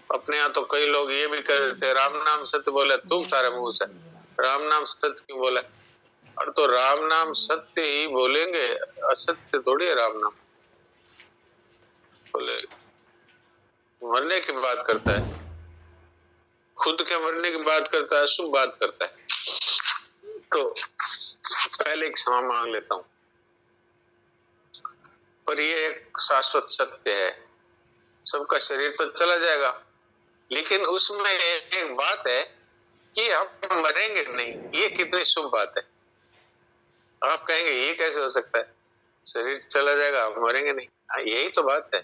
अपने यहाँ तो कई लोग ये भी कह देते हैं राम नाम सत्य बोले, तुम सारे मुंह से राम नाम सत्य क्यों बोले? और तो राम नाम सत्य ही बोलेंगे, असत्य थोड़ी है राम नाम। बोले मरने की बात करता है, खुद के मरने की बात करता है, शुभ बात करता है। तो पहले क्षमा मांग लेता हूं, पर ये एक शाश्वत सत्य है, सबका शरीर तो चला जाएगा, लेकिन उसमें एक बात है कि हम मरेंगे नहीं। ये कितनी शुभ बात है। आप कहेंगे ये कैसे हो सकता है, शरीर चला जाएगा हम मरेंगे नहीं। यही तो बात है,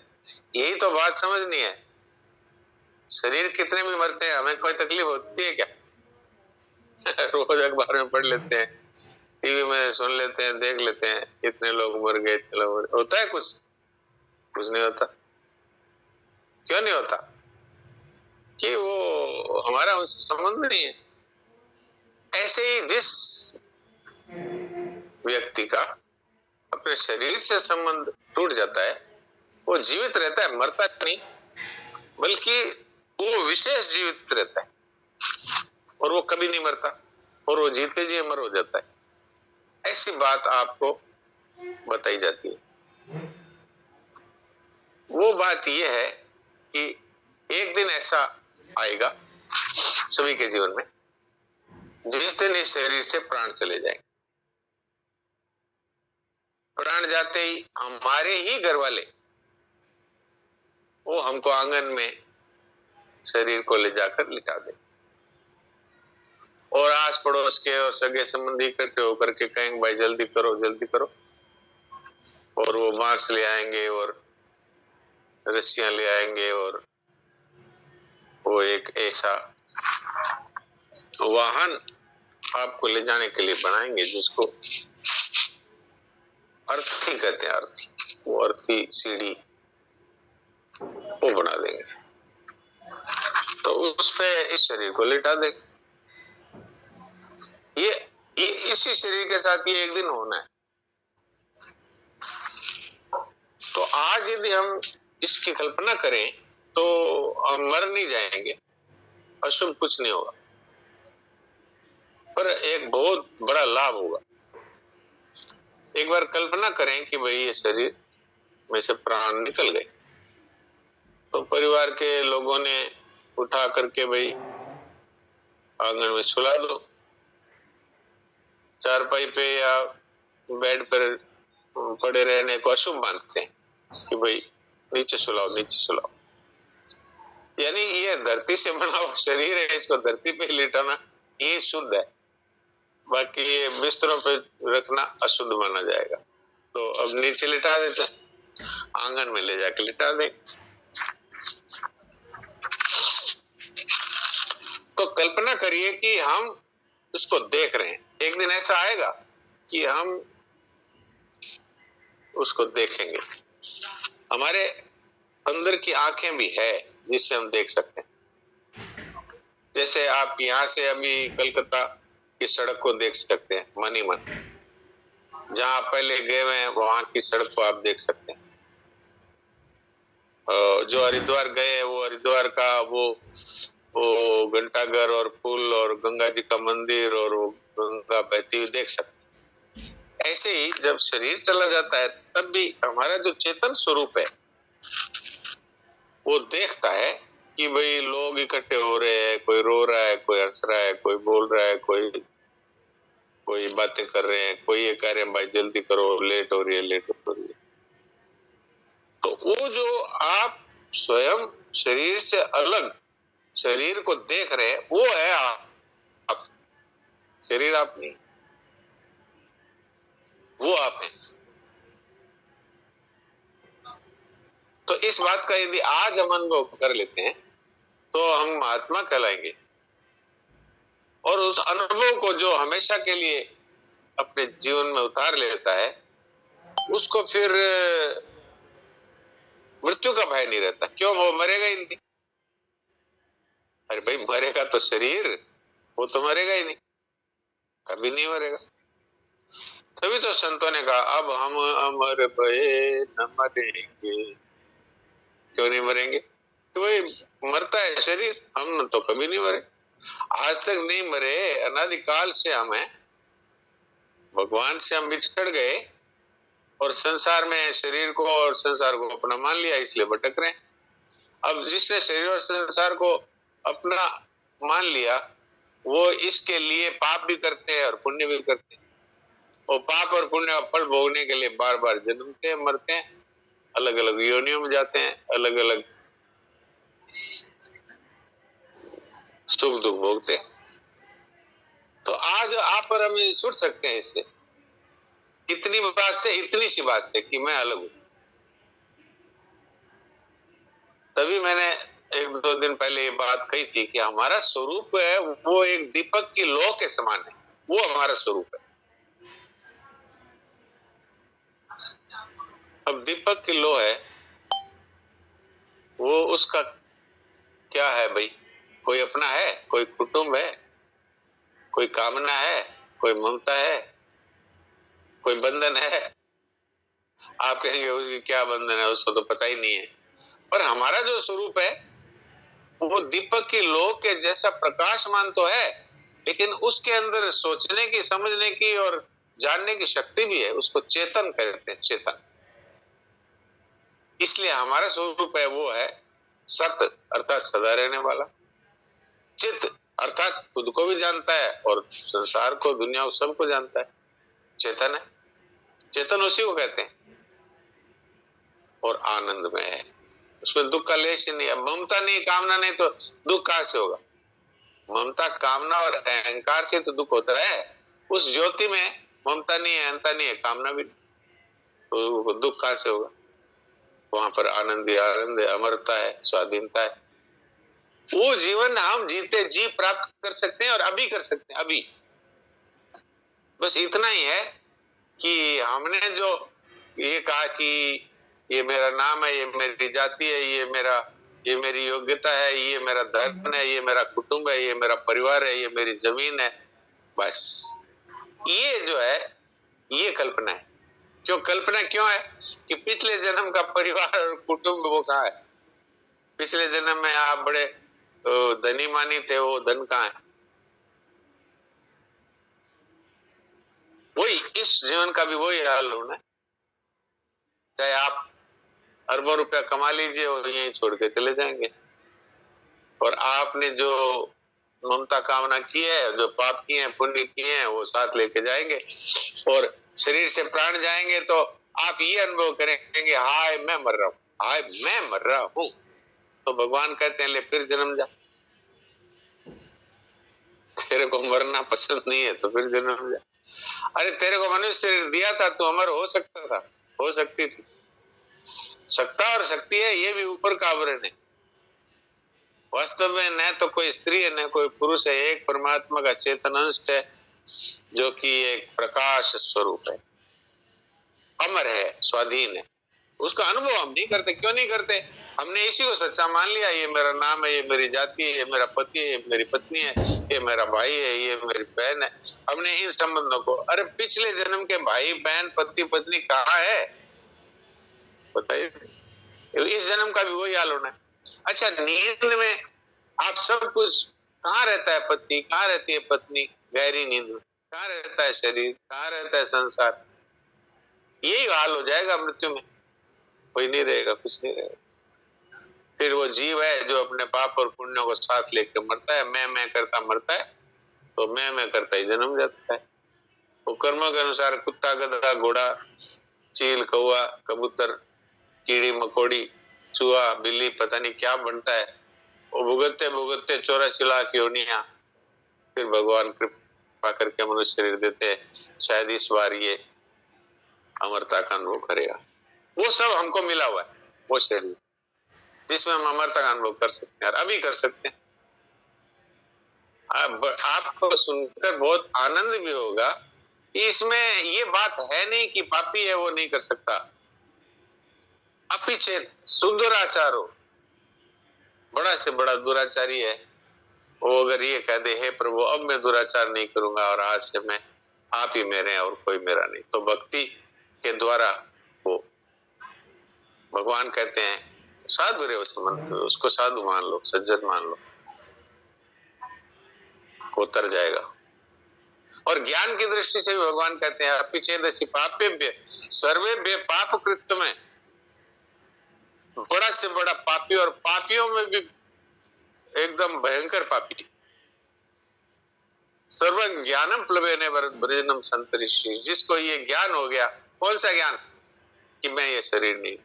यही तो बात समझनी है। शरीर कितने भी मरते हैं, हमें कोई तकलीफ होती है क्या? रोज अखबार में पढ़ लेते हैं, टीवी में सुन लेते हैं, देख लेते हैं, इतने लोग मर गए, चलो होता है कुछ? कुछ नहीं होता। क्यों नहीं होता? कि वो हमारा उनसे संबंध नहीं है। ऐसे ही जिस व्यक्ति का अपने शरीर से संबंध टूट जाता है, वो जीवित रहता है, मरता नहीं, बल्कि वो विशेष जीवित रहता है, और वो कभी नहीं मरता, और वो जीते जी अमर हो जाता है। ऐसी बात आपको बताई जाती है। वो बात ये है कि एक दिन ऐसा आएगा सभी के जीवन में, जिस दिन इस शरीर से प्राण चले जाएंगे। प्राण जाते ही हमारे ही घर वाले वो हमको आंगन में शरीर को ले जाकर लिटा दे, और आस पड़ोस के और सगे संबंधी इकट्ठे होकर के कहेंगे भाई जल्दी करो जल्दी करो, और वो बांस ले आएंगे और रस्सियां ले आएंगे, और वो एक ऐसा वाहन आपको ले जाने के लिए बनाएंगे जिसको अर्थी कहते हैं। अर्थी, वो अर्थी सीढ़ी वो बना देंगे, तो उस पे इस शरीर को लिटा देंगे। ये इसी शरीर के साथ ये एक दिन होना है। तो आज यदि हम इसकी कल्पना करें तो हम मर नहीं जाएंगे, अशुभ कुछ नहीं होगा, पर एक बहुत बड़ा लाभ होगा। एक बार कल्पना करें कि भाई ये शरीर में से प्राण निकल गए, तो परिवार के लोगों ने उठा करके भाई आंगन में सुला दो, चारपाई पे या बेड पर पड़े रहने को अशुभ मानते हैं कि भाई नीचे सुलाओ नीचे सुलाओ। यानी ये धरती से बना हुआ शरीर है, इसको धरती पे लिटाना ये शुद्ध है, बाकी ये बिस्तरों पे रखना अशुद्ध माना जाएगा। तो अब नीचे लिटा देते हैं, आंगन में ले जाके लिटा दे। तो कल्पना करिए कि हम उसको देख रहे हैं, एक दिन ऐसा आएगा कि हम उसको देखेंगे। हमारे अंदर की आंखें भी है जिससे हम देख सकते हैं। जैसे आप यहाँ से अभी कलकत्ता की सड़क को देख सकते हैं मन ही मन, जहाँ आप पहले गए हुए हैं वहां की सड़क को आप देख सकते हैं। जो हरिद्वार गए हैं वो हरिद्वार का वो घंटाघर और पुल और गंगा जी का मंदिर और वो गंगा बहती हुई देख सकते हैं। ऐसे ही जब शरीर चला जाता है तब भी हमारा जो चेतन स्वरूप है वो देखता है कि भाई लोग इकट्ठे हो रहे हैं, कोई रो रहा है, कोई हंस रहा है, कोई बोल रहा है, कोई कोई बातें कर रहे हैं, कोई ये कह रहे हैं भाई जल्दी करो लेट हो रही है लेट हो रही है। तो वो जो आप स्वयं शरीर से अलग शरीर को देख रहे हैं वो है आप, शरीर आप नहीं, वो आप हैं। तो इस बात का यदि आज हम अनुभव कर लेते हैं तो हम महात्मा कहलाएंगे, और उस अनुभव को जो हमेशा के लिए अपने जीवन में उतार लेता है उसको फिर मृत्यु का भय नहीं रहता। क्यों? वो मरेगा ही नहीं। अरे भाई मरेगा तो शरीर, वो तो मरेगा ही नहीं, कभी नहीं मरेगा। तभी तो संतों ने कहा अब हम अमर भये न मरेंगे। क्यों नहीं मरेंगे? तो भाई मरता है शरीर, हम तो कभी नहीं मरे, आज तक नहीं मरे। अनादिकाल से हम हैं, भगवान से हम बिछड़ गए और संसार में शरीर को और संसार को अपना मान लिया, इसलिए भटक रहे हैं। अब जिसने शरीर और संसार को अपना मान लिया, वो इसके लिए पाप भी करते हैं और पुण्य भी करते हैं। और पाप और पुण्य का फल भोगने के लिए बार बार जन्मते हैं, मरते हैं, अलग अलग योनियों में जाते हैं, अलग अलग सुख दुख भोगते हैं। तो आज आप और हम छूट सकते हैं इससे, इतनी बात से, इतनी सी बात से कि मैं अलग हूं। तभी मैंने एक दो दिन पहले ये बात कही थी कि हमारा स्वरूप है वो एक दीपक की लौ के समान है, वो हमारा स्वरूप है। अब दीपक की लौ है, वो उसका क्या है भाई? कोई अपना है, कोई कुटुंब है, कोई कामना है, कोई ममता है, कोई बंधन है? आप कहेंगे उसकी क्या बंधन है, उसको तो पता ही नहीं है। पर हमारा जो स्वरूप है वो दीपक की लौ के जैसा प्रकाशमान तो है, लेकिन उसके अंदर सोचने की, समझने की और जानने की शक्ति भी है। उसको चेतन कहते हैं, चेतन। इसलिए हमारा स्वरूप है वो है सत, अर्थात सदा रहने वाला। चित अर्थात खुद को भी जानता है और संसार को, दुनिया को, सबको जानता है। चेतन है, चेतन उसी को कहते हैं। और आनंद में है, उसमें दुख का लेश ही नहीं है। ममता नहीं, कामना नहीं, तो दुख कहां से होगा? ममता, कामना और अहंकार से तो दुख होता है। उस ज्योति में ममता नहीं है, अहंता नहीं है, कामना भी नहीं, तो दुख कहां से होगा? वहां पर आनंद ही आनंद है, अमरता है, स्वाधीनता है। वो जीवन हम जीते जी प्राप्त कर सकते हैं और अभी कर सकते हैं, अभी। बस इतना ही है कि हमने जो ये कहा कि ये मेरा नाम है, ये मेरी जाति है, ये मेरी योग्यता है, ये मेरा धर्म है, ये मेरा कुटुंब है, ये मेरा परिवार है, ये मेरी जमीन है, बस ये जो है ये कल्पना है। क्यों कल्पना क्यों है? कि पिछले जन्म का परिवार और कुटुंब वो कहाँ है? पिछले जन्म में आप बड़े धनी मानी थे, वो धन कहाँ है? वही इस जीवन का भी वही हाल होना है। चाहे आप अरबों रुपया कमा लीजिए और यहीं छोड़ के चले जाएंगे, और आपने जो ममता कामना की है, जो पाप किए हैं, पुण्य किए हैं, वो साथ लेके जाएंगे। और शरीर से प्राण जाएंगे तो आप ये अनुभव करेंगे, हाय मैं मर रहा हूं, हाय मैं मर रहा हूं। तो भगवान कहते हैं ले फिर जन्म जा, तेरे को मरना पसंद नहीं है तो फिर जन्म जा। अरे तेरे को मनुष्य शरीर दिया था, तू अमर हो सकता था, हो सकती थी। सकता और शक्ति है, ये भी ऊपर का आवरण है। वास्तव में न तो कोई स्त्री है न कोई पुरुष है, एक परमात्मा का चेतन अंश है जो कि एक प्रकाश स्वरूप है, अमर है, स्वाधीन है। उसका अनुभव हम नहीं करते। क्यों नहीं करते? हमने इसी को सच्चा मान लिया। ये मेरा नाम है, ये मेरी जाति है, ये मेरा पति है, ये मेरी पत्नी है, ये मेरा भाई है, ये मेरी बहन है। हमने इन संबंधों को, अरे पिछले जन्म के भाई बहन पति पत्नी कहाँ है बताइए? इस जन्म का भी वही हाल होना है। अच्छा, नींद में आप सब कुछ, कहाँ रहता है पति, कहाँ रहती है पत्नी? गहरी नींद में। कहाँ रहता है शरीर, कहाँ रहता है संसार? यही हाल हो जाएगा मृत्यु में, कोई नहीं रहेगा, कुछ नहीं रहेगा। फिर वो जीव है जो अपने पाप और पुण्यों को साथ लेके मरता है, मैं करता मरता है, तो मैं करता ही जन्म जाता है। वो कर्मों के अनुसार कुत्ता, गधा, घोड़ा, चील, कौवा, कबूतर, कीड़ी मकोड़ी, चूहा, बिल्ली, पता नहीं क्या बनता है। वो भुगतते भुगतते 84 लाख योनियां, फिर भगवान कृपा करके मनुष्य शरीर देते हैं। शायद इस बार ये अमरता का अनुभव करेगा। वो सब हमको मिला हुआ है, वो शरीर जिसमें हम अमरता का अनुभव कर सकते हैं और अभी कर सकते हैं। आपको सुनकर बहुत आनंद भी होगा कि इसमें ये बात है नहीं कि पापी है वो नहीं कर सकता। अपिचेत सुदुराचारो, बड़ा से बड़ा दुराचारी है वो अगर ये कह दे, हे प्रभु अब मैं दुराचार नहीं करूंगा और आज से मैं आप ही मेरे हैं और कोई मेरा नहीं, तो भक्ति के द्वारा वो भगवान कहते हैं साधु रे उसको साधु मान लो, सज्जन मान लो, उतर जाएगा। और ज्ञान की दृष्टि से भी भगवान कहते हैं अपिचेदसि पापेभ्य सर्वेभ्य पाप कृत्य में, बड़ा से बड़ा पापी और पापियों में भी एकदम भयंकर पापी, सर्व ज्ञानम प्लवेने ब्रजनम संतरिष्यि, जिसको ये ज्ञान हो गया। कौन सा ज्ञान? कि मैं ये शरीर नहीं,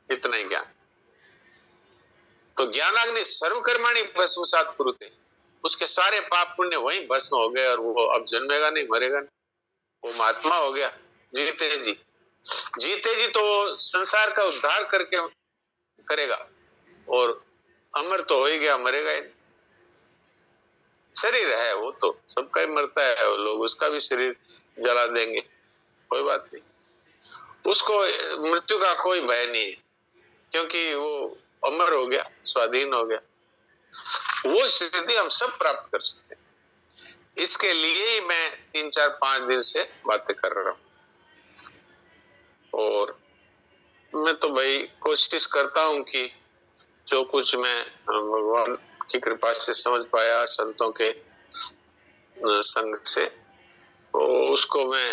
इतना ही ज्ञान। तो ज्ञानाग्नि सर्वकर्माणि भस्मसात् कुरुते, उसके सारे पाप पुण्य वहीं भस्म हो गए और वो अब जन्मेगा नहीं, मरेगा नहीं, वो महात्मा हो गया। जीते जी, जीते जी तो संसार का उद्धार करके करेगा, और अमर तो हो ही गया, मरेगा ही नहीं। शरीर है वो तो सबका ही मरता है, वो लोग उसका भी शरीर जला देंगे, कोई बात नहीं, उसको मृत्यु का कोई भय नहीं है, क्योंकि वो अमर हो गया, स्वाधीन हो गया। वो स्थिति हम सब प्राप्त कर सकते हैं। इसके लिए ही मैं 3, 4, 5 दिन से बातें कर रहा हूं। और मैं तो भाई कोशिश करता हूं कि जो कुछ मैं भगवान की कृपा से समझ पाया, संतों के संग से, तो उसको मैं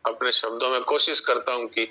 अपने शब्दों में कोशिश करता हूं कि